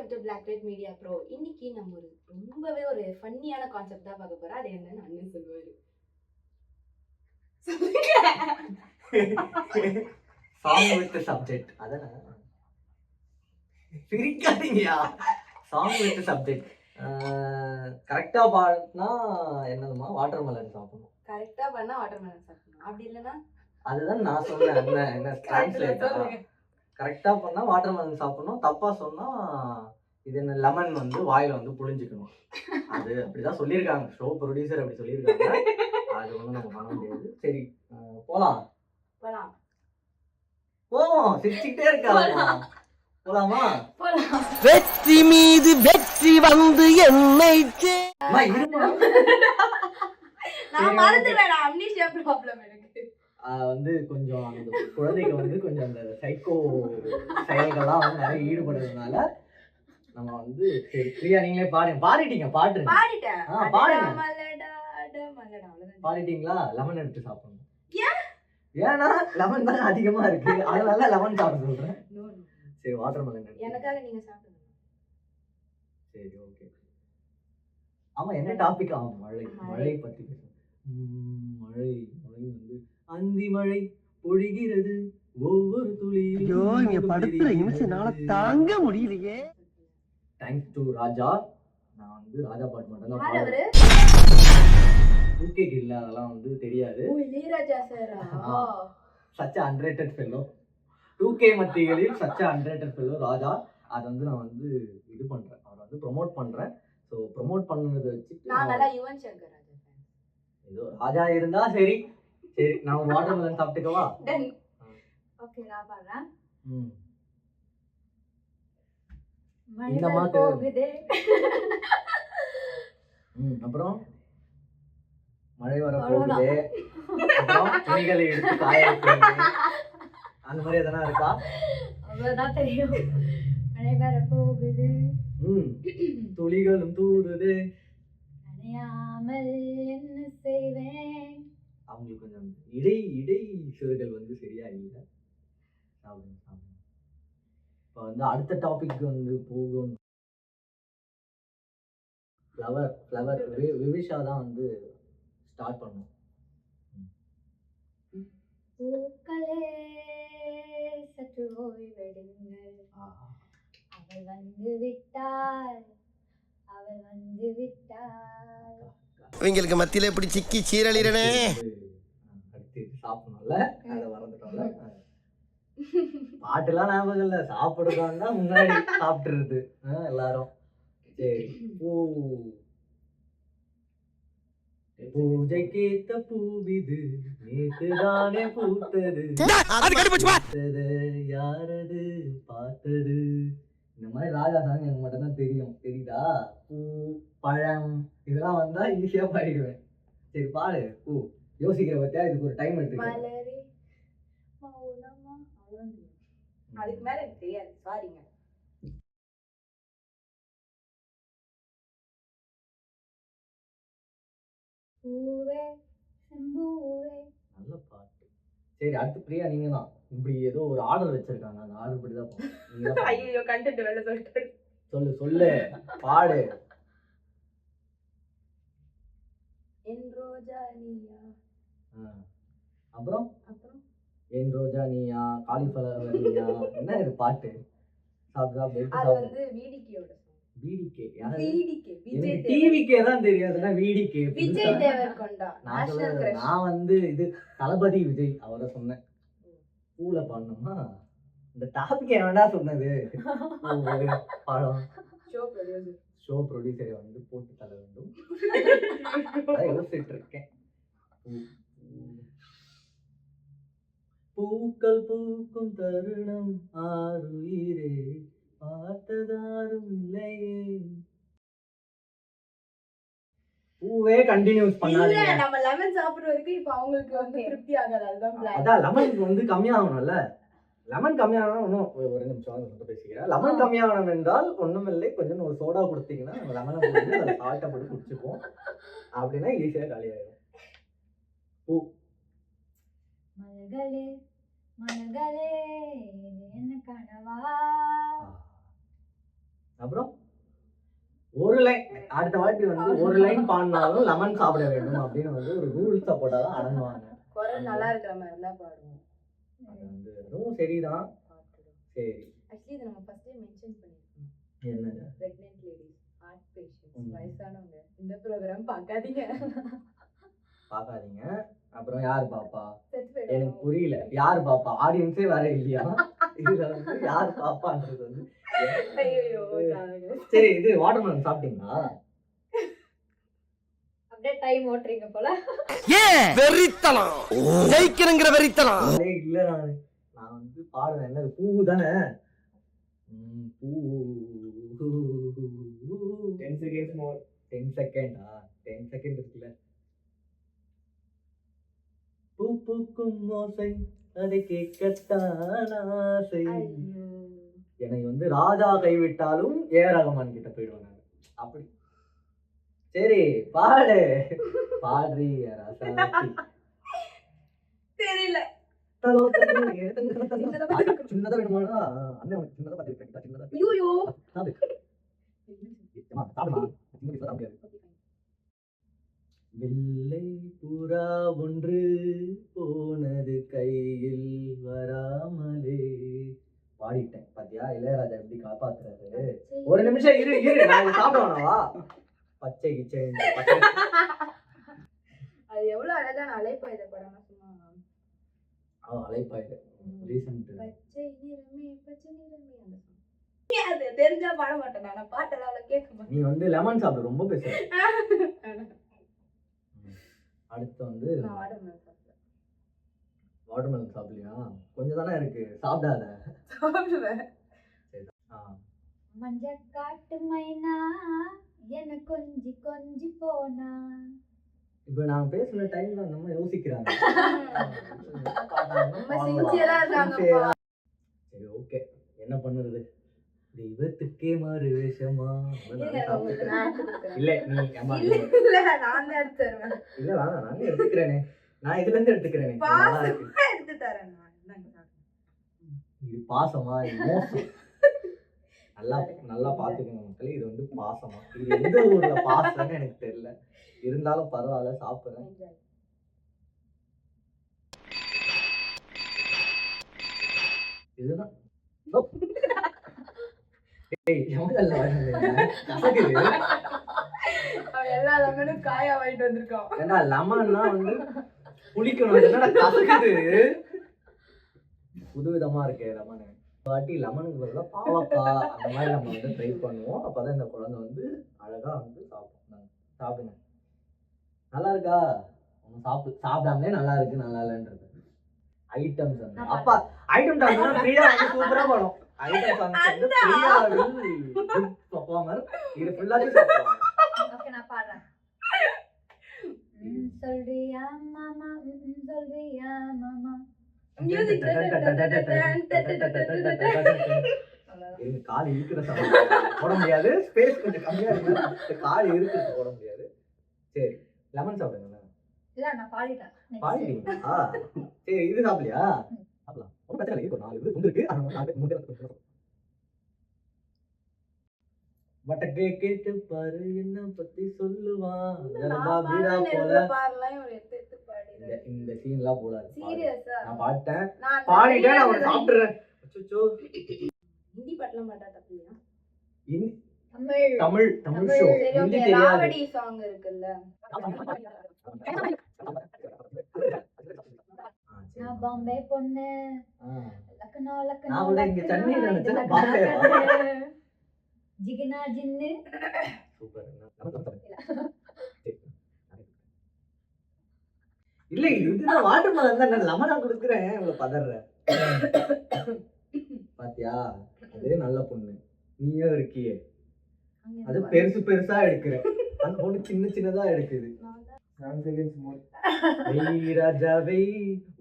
Welcome to Black Red Media bro. இன்னைக்கு நம்ம ரொம்பவே ஒரு ஃபன்னியான கான்செப்ட் தான் பார்க்க போறோம். அது என்னன்னு அண்ணன் சொல்லுவாரு. Song with subject. அதானே பிரிக்காதீங்கயா. Song with subject. கரெக்டா பாடினா என்னதுமா வாட்டர்மெலன் சாப்பிடணும். கரெக்டா பண்ணா வாட்டர்மெலன் சாப்பிடணும். அப்படி இல்லைன்னா அதுதான் நான் சொன்னேன். என்ன டிரான்ஸ்லேட். கரெக்டா பண்ணா வாட்டர்மெலன் சாப்பிடணும். தப்பா சொன்னா இது என்ன லெமன் வந்து வாயில வந்து புழிஞ்சுக்கணும். அது அப்படிதான் சொல்லியிருக்காங்க. ஷோ ப்ரொடியூசர் அப்படி சொல்லியிருக்காங்க. அது ஒன்றும் நம்ம பண்ண முடியாது. சரி போலாம் போலாம் போவோம். சிரிச்சுக்கிட்டே இருக்காங்க. போலாமா? வெற்றி மீது வெற்றி வந்து என்னை நான் மறந்துடுவேன். அம்னீஷியா ப்ராப்ளம் எனக்கு. வந்து கொஞ்சம் அந்த குழந்தைக்கு வந்து கொஞ்சம் அந்த சைக்கோ செயல்கள்லாம் வந்து நிறைய ஈடுபடுறதுனால நம்ம வந்து சரி ஃப்ரீயா நீங்களே பாடிட்டீங்க. பாடுங்க. பாடிட்டீங்களா? லெமன் எடுத்து சாப்பிடணும். ஏன்னா லெமன் தான் அதிகமா இருக்கு, அதனால லெமன் சாப்பிட சொல்றேன். சரி வாட்டர்மெலன் எனக்காக நீங்க சாப்பிடுங்க. சரி ஓகே. ஆமா என்ன டாபிக்? மழை பத்தி மழை வந்து அந்தி மழை பொழிகிறது ஒவ்வொரு துளியும். இங்க படுத்துற நிமிஷம்னால தாங்க முடியலையே. தேங்க்ஸ் டு ராஜா. நான் வந்து ராஜா பாட்டு மட்டும் தான் அவரு ஊகே இல்ல, அதெல்லாம் வந்து தெரியாது. இளையராஜா சாரா? சச்ச அண்டர்ரேட்டட் ஃபெல்லோ. 2K மத்திகளில் சச்ச அண்டர்ரேட்டட் ஃபெல்லோ ராஜா. அதை வந்து நான் வந்து இது பண்றேன், அவரை வந்து ப்ரொமோட் பண்றேன். ஸோ ப்ரொமோட் பண்ணதை வச்சுட்டு நான் நல்லா யுவன் சங்கர் ராஜா ஏதோ ராஜா இருந்தா சரி. சரி நான் ஒரு வாட்டர்மெலன் சாப்பிட்டுக்கவா? ஓகே நான் பாடுறேன். இந்த மாதிரி அப்புறம் மழை வர போகுது, அப்புறம் துணிகளை எடுத்து காய வைக்கிறீங்க, அந்த மாதிரி எதனா இருக்கா? அவ்வளவுதான் தெரியும். மழை வர போகுது, துளிகளும் தூறுது, நனையாமல் என்ன செய்வேன். அவங்களுக்கு கொஞ்சம் இடை சொற்கள் வந்து சரியா இல்லை. இப்போ வந்து அடுத்த டாபிக் வந்து போகும். ஃப்ளவர் விவிஷா தான் வந்து ஸ்டார்ட் பண்ணும். பூக்களே சற்று ஓய்வெடுங்கள், அவள் வந்து விட்டாள். இவங்களுக்கு மத்தியில எப்படி சிக்கி சீரழிறனே. அடுத்து சாப்பிடணும்ல, அதை மறந்துட்டோம்ல. பாட்டுலாம் ஞாபகம் இல்லை, சாப்பிடுறதா முன்னாடி சாப்பிட்டுருது எல்லாரும். சரி பூஜைக்கேத்த பூவிது நேத்துதானே பூத்தது, யாரது பார்த்தது. இந்த மாதிரி ராஜா சாங் எனக்கு மட்டும் தான் தெரியும். தெரியுதா? பூ பழம் இதெல்லாம் வந்தா ஈஸியா பாடிடுவேன். சரி பாடு. பூ யோசிக்கிற பத்தியா, இதுக்கு ஒரு டைம் எடுத்துக்கிறேன். அதுக்கு மேல எனக்கு தெரியாது, சாரிங்க. நல்ல பாட்டு. சரி அடுத்து பிரியா நீங்க தான். இப்படி ஏதோ ஒரு ஆர்டர் வச்சிருக்காங்க, அந்த ஆர்டர் படி தான் போகணும். ஐயோ கண்டென்ட் வேலை சொல்லிட்டு சொல்லு பாடு. என் ரோஜா நீயா, அப்புறம் என் ரோஜா நீயா, காலிஃப்ளவர் நீயா, என்ன இது பாட்டு? அது வந்து விடிகேயோட விடிகே. விஜய் டிவிகே தான் தெரியாதுன்னா விடிகே விஜய் தேவர்கொண்டா நேஷனல் கிரஷ். நான் வந்து இது தளபதி விஜய் அவரை சொன்னேன். பூல பண்ணோமா இந்த டாபிக் என்னடா சொன்னது? படம் ஷோ ப்ரொடியூசரை வந்து போட்டு தர வேண்டும் யோசிச்சுட்டு இருக்கேன். பூக்கள் பூக்கும் தருணம் ஆறுயிரே பார்த்ததாரும் இல்லையே. பூவே கண்டினியூஸ் பண்ணாதீங்க. நம்ம லெமன் சாப்பிடுற வரைக்கும் இப்ப அவங்களுக்கு வந்து திருப்தி ஆகாது. அதுதான் பிளான். அதான் லெமன் வந்து கம்மியாகணும்ல. லெமன் கம்மியாகணும். இன்னும் ஒரு நிமிஷம் வந்து பேசிக்கிறேன். லெமன் கம்மியாகணும் என்றால் ஒன்றும் இல்லை, கொஞ்சம் ஒரு சோடா கொடுத்தீங்கன்னா லெமனை போட்டு அதை சால்ட்டை போட்டு குடிச்சுப்போம். அப்படின்னா ஈஸியாக காலியாயிடும். பூ மலர்களே மலர்களே என்ன கனவா, அப்புறம் ஒரு லைன் அடுத்த வாட்டி வந்து ஒரு லைன் பாடினாலும் லெமன் சாப்பிட வேண்டும் அப்படின்னு வந்து ஒரு ரூல்ஸை போட்டால் தான் அடங்குவாங்க. குரல் நல்லா இருக்கிற மாதிரி இருந்தா பாடுவோம். அது வந்து அதுவும் சரிதான். சரி ஆக்சுவலி இதை நம்ம ஃபர்ஸ்டே மென்ஷன் பண்ணிருக்கோம். என்னது? பிரெக்னென்ட் லேடிஸ், ஹார்ட் பேஷண்ட்ஸ், வயசானவங்க இந்த ப்ரோக்ராம் பார்க்காதீங்க. பார்க்காதீங்க. அப்புறம் யார் பாப்பா? செத்து எனக்கு போயிடும். புரியல. யார் பாப்பா? ஆடியன்ஸே வர இல்லையா? இதுல வந்து யார் பாப்பான்றது வந்து ஐயோ சாகுது. சரி. இது வாட்டர்மெலன் சாப்பிட்டீங்களா? அப்படியே டைம் ஓட்டுறீங்க போல. ஏன் வெறித்தனம் ஜெயிக்கணுங்கிற வெறித்தனம் இல்ல நான் வந்து பாடுவேன். என்னது? பூ தானே. பூ 10 seconds more. 10 செகண்டா? 10 செகண்ட் இருக்குல்ல. பூ பூக்கும் ஓசை அதை கேட்கத்தான் ஆசை. ஐயோ என்னை வந்து ராஜா கைவிட்டாலும் ரஹ்மான் கிட்ட போயிடுவேன் நான். அப்படி. சரி பாடு. பாடுறீ ராசாத்தி. தெரியல. சின்னதா வேணுமாடா? அண்ணன் உனக்கு சின்னதா பார்த்துருக்கேன். சின்னதா ஐயோ சாப்பிடு. சாப்பிடுமா? சின்னது சாப்பிட முடியாது. வெள்ளை புறா ஒன்று போனது கையில் வராமலே. பாடிட்டேன் பாத்தியா? இளையராஜா எப்படி காப்பாத்துறாரு. ஒரு நிமிஷம் இரு இரு, நான் சாப்பிட வேணாவா? பச்சை கிச்சை அது எவ்வளவு அழகான அலைப்பாயுத படம் சும்மா. அலைப்பாயுது ரீசன்ட். பச்சை நிறமே பச்சை நிறமே அந்த song. அது தெரிஞ்சா பாட மாட்டேன். நான் பாட்டெல்லாம் அவ்வளவு கேட்க மாட்டேன். நீ வந்து லெமன் சாப்பிடு, ரொம்ப பேசுற. அடுத்து வந்து நான் வாட்டர்மெலன் சாப்பிடுவேன். வாட்டர்மெலன் சாப்பிடலையா? கொஞ்சம் தானே இருக்கு, சாப்பிடாத. சாப்பிடுவேன். மஞ்ச காட்டு மைனா என்ன கொஞ்சி கொஞ்சி போனா. இப்ப நான் பேசுன டைம்ல நம்ம யோசிக்கிறாங்க. நம்ம சின்சியரா இருக்காங்கப்பா. சரி ஓகே, என்ன பண்ணுறது? தெய்வத்துக்கே மாறு வேஷமா. இல்ல நீ ஏமா இல்ல நான் தான் எடுத்து தருவேன். இல்ல வேணாம், நானே எடுத்துக்கிறேனே. நான் இதுல இருந்து எடுத்துக்கிறேனே. பாசமா எடுத்து தரேன் நான். இது பாசமா? இது மோசம். நல்லா நல்லா பாத்துக்கணும் மக்களே. இது வந்து பாசமா? இது எந்த ஊர்ல பாசம்னு எனக்கு தெரியல. இருந்தாலும் பரவாயில்ல, சாப்பிடுறேன். இதுதான் எல்லா லெமனும் காயா வாங்கிட்டு வந்திருக்கான். ஏன்னா லெமன்னா வந்து புளிக்கணும். என்னடா கசக்குது? புதுவிதமா இருக்கு லெமன். வாட்டி லெமனுக்கு பதிலாக பாவக்காய் அந்த மாதிரி நம்ம வந்து ட்ரை பண்ணுவோம். அப்பதான் இந்த குழந்தை வந்து அழகா வந்து சாப்பிடும். சாப்பிடுங்க. நல்லா இருக்கா? சாப்பிடாமலே நல்லா இருக்கு நல்லா இல்லைன்றது ஐட்டம்ஸ் வந்து அப்பா ஐட்டம் டான்ஸ் பிரியா வந்து சூப்பரா பாடும். ஐட்டம் சாங்ஸ் வந்து பிரியா பெர்ஃபார்மர். இது ஃபுல்லாவே சாப்பிடுவாங்க. ஓகே நான் பாடுறேன். சொல்றியா மாமா சொல்றியா மாமா. மியூசிக் கால் இருக்கிற போட முடியாது. ஸ்பேஸ் கொஞ்சம் கம்மியா இருக்கு. கால் இருக்கிறது போட முடியாது. சரி லெமன் சாப்பிடுங்க. இல்ல நான் பாடிட்டேன். பாடிட்டீங்களா? சரி இது சாப்பிடலையா? சாப்பிடலாம், ஒரு பிரச்சனை இல்லை. 4 இது வந்துருக்கு. வட்டக்கே கேட்டு பாரு என்ன பத்தி சொல்லுவான். இந்த சீன்லாம் போடாது. நான் பாட்டேன் பாடிட்டேன். நான் உனக்கு சாப்பிடுறேன். அச்சோ ஹிந்தி பாட்டெல்லாம் பாட்டா தப்பில்லையா? தமிழ் தமிழ் ஷோ. ஹிந்தி தெரியாது. ராவடி சாங் இருக்குல்ல. நான் பாம்பே பொண்ணு லக்னோ லக்னோ நான் கூட இங்க சென்னை நினைச்சேன். பாம்பே ஜிகினா ஜின்னு. சூப்பர். இல்ல இதுதான் வாட்டர்மெலன் தான். நான் லெமனா குடுக்குறேன். இவ்வளவு பதற பாத்தியா? அதே நல்ல பொண்ணு நீயே இருக்கியே. அது பெருசு பெருசா எடுக்கிறேன். அந்த பொண்ணு சின்ன சின்னதா எடுக்குது. 9 செகண்ட்ஸ் மோர். வெய் ராஜா வெய்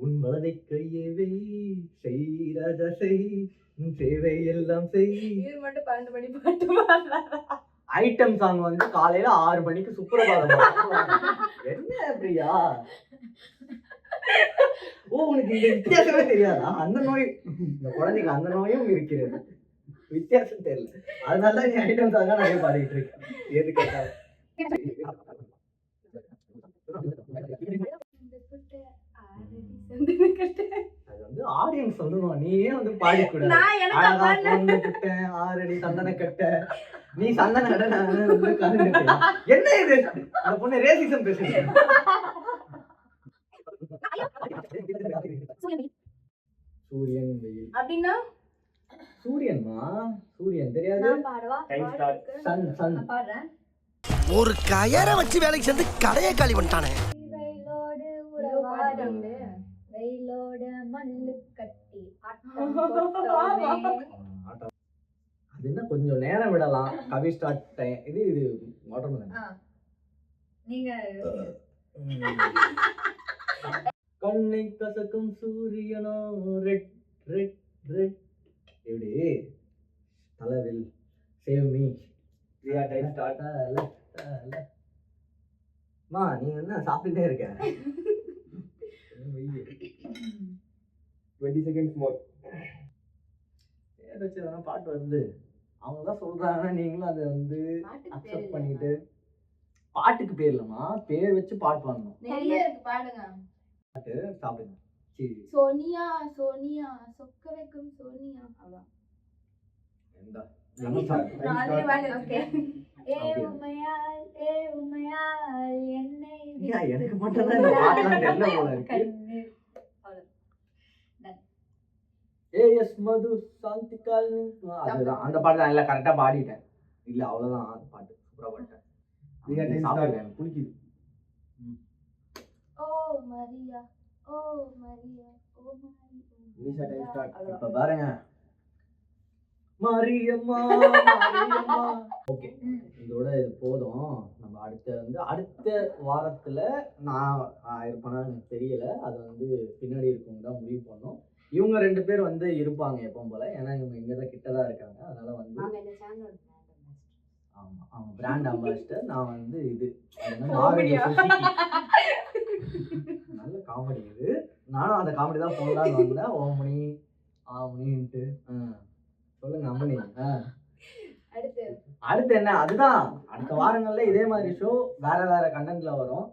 உன் மனதை கையே வெய். செய் ராஜா செய் உன் சேவை எல்லாம் செய். இவர் மட்டும் 12 மணி பாட்டு பாடுறாரா? ஐட்டம் சாங் வந்து காலையில 6 மணிக்கு சுப்ரபாதம். என்ன பிரியா? ஓ உனக்கு இந்த வித்தியாசமே தெரியாதா? அந்த நோய் இந்த குழந்தைக்கு அந்த நோயும் இருக்கிறது. வித்தியாசம் தெரியல. அதனால தான் நீ ஐட்டம் சாங்கா நிறைய பாடிட்டு இருக்கேன். எது கேட்டாலும். அது வந்து ஆடியன்ஸ் சொல்லணும். நீயே வந்து பாடிக்கூடாது. நான் எனக்கு அழகா பாடல. பொண்ணு கிட்டேன் 6 அடி சந்தன கட்ட. நீ சந்தன கட்ட நான் வந்து கண்ணு கட்ட. என்ன இது? அந்த பொண்ணு ரேசிசம் பேசுது. சூரியன் வெயில். அப்படின்னா சூரியன்மா சூரியன் தெரியாது. நான் பாடவா? Time start. சன் சன். நான் பாடுறேன். ஒரு கயரை வச்சு வேலைக்கு சேர்ந்து கடையை காலி பண்ணிட்டானே. வெயிலோடு பாட்டு உறவாடும் உண்டு. வெயிலோடு மல்லு கட்டி ஆட்டம் போட்டோமே. அது என்ன கொஞ்சம் நேரம் விடலாம். Kavi start time. இது வாட்டர்மெலன். நீங்க கண்ணை கசக்கும் சூரியனோ ரெட் ரெட் ரெட். எப்படி தலைவில் save me. Priya, time start. மா நீ என்ன சாப்பிட்டுட்டே இருக்க? 20 seconds more. பேர் வச்சு எதனா பாட்டு வருது. அவங்க தான் சொல்றாங்க, நீங்களும் அதை வந்து பாட்டுக்கு பேர் அக்செப்ட் இல்லையா? பண்ணிட்டு. பாட்டுக்கு பேர் இல்லைம்மா, பேர் வச்சு பாட்டு வரணும். நிறைய இருக்கு, பாடுங்க. சாப்பிடுங்க. சரி சோனியா சோனியா சொக்க வைக்கும் சோனியா. அவ்வளவுதான். இந்தா, லெமன் சாப்பிடு. நான் அதுலயே வாயில ஓகே. வச்சிருக்கேன். ஏ உமையால் என்னை ஏன் எனக்கு மட்டும் தான் இந்த பாட்டுலாம் தெரியல போல இருக்கு. கண்ணீர். ஏஎஸ் மது சாந்திகால். அதுதான் அந்த பாட்டு தான். இல்ல கரெக்டா பாடிட்டேன். இல்ல அவ்வளவுதான் அந்த பாட்டு. சூப்பரா பாடிட்டேன். Priya, time சாப்பிடுங்க, start. எனக்கு பிடிக்குது. ஓ மரியா ஓ மரியா ஓ மரியா. Nisha, time start. இப்ப பாருங்க. மாரியம்மா மாரியம்மா. ஓகே, இதோட இது போதும். நம்ம அடுத்த வாரத்துல நான் இருப்பேனா எனக்கு தெரியல. அது வந்து பின்னாடி இருக்கவங்க தான் முடிவு பண்ணோம். இவங்க 2 பேர் வந்து இருப்பாங்க எப்பவும் போல. ஏன்னா இவங்க இங்கதான் கிட்டதான் இருக்காங்க. அதனால வந்து நாங்க இந்த சேனலோட ஆமா அவங்க பிராண்ட் அம்பாசிடர். நான் வந்து இது Comedy-ஆ? நல்ல காமெடி இது. நானும் அந்த காமெடி தான் போடலான்னு வந்தேன். ஓமணி ஆமணின்ட்டு. சொல்லுங்க அம்மணி. அடுத்து என்ன? அதுதான் அடுத்த வாரங்கள்ல இதே மாதிரி ஷோ வேற வேற கண்டென்ட்ல வரும்.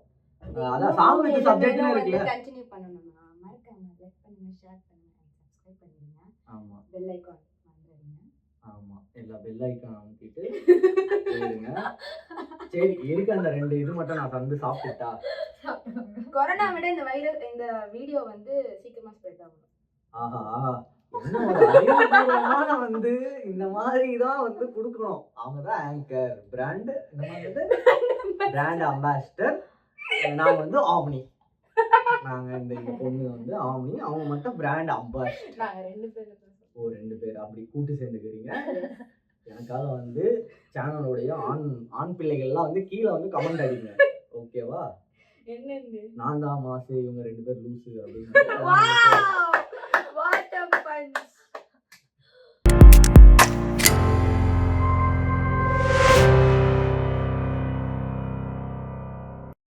அதான் சாங் வித் சப்ஜெக்ட்னு இருக்குல்ல. கண்டினியூ பண்ணனும்னா மறக்காம லைக் பண்ணுங்க, ஷேர் பண்ணுங்க, சப்ஸ்கிரைப் பண்ணுங்க. ஆமா பெல் ஐகான் வந்துருங்க. ஆமா, எல்லா பெல் ஐகான் அமுக்கிட்டு போயிடுங்க. சரி, இருக்கு அந்த 2 இது மட்டும் நான் வந்து சாப்பிட்டுட்டா. கொரோனா விட இந்த வைரஸ் இந்த வீடியோ வந்து சீக்கிரமா ஸ்ப்ரெட் ஆகும். ஆஹா, என்ன ஒரு அறிவுபூர்வமான வந்து இந்த மாதிரி தான் வந்து கொடுக்கணும். அவங்க தான் ஆங்கர் பிராண்ட், இந்த மாதிரி பிராண்ட் அம்பாசிடர். நான் வந்து ஆம்னி. நாங்க இந்த பொண்ணு வந்து ஆம்னி, அவங்க மட்டும் பிராண்ட் அம்பாசிடர். நாங்க 2 பேரும் 2 பேர் அப்படி கூட்டு சேர்ந்துக்கிறீங்க. எனக்காக வந்து சேனலோடைய ஆண் பிள்ளைகள்லாம் வந்து கீழே வந்து கமெண்ட் அடிங்க. ஓகேவா? என்னன்னு நான் தான் மாசு, இவங்க 2 பேர் லூசு அப்படின்னு.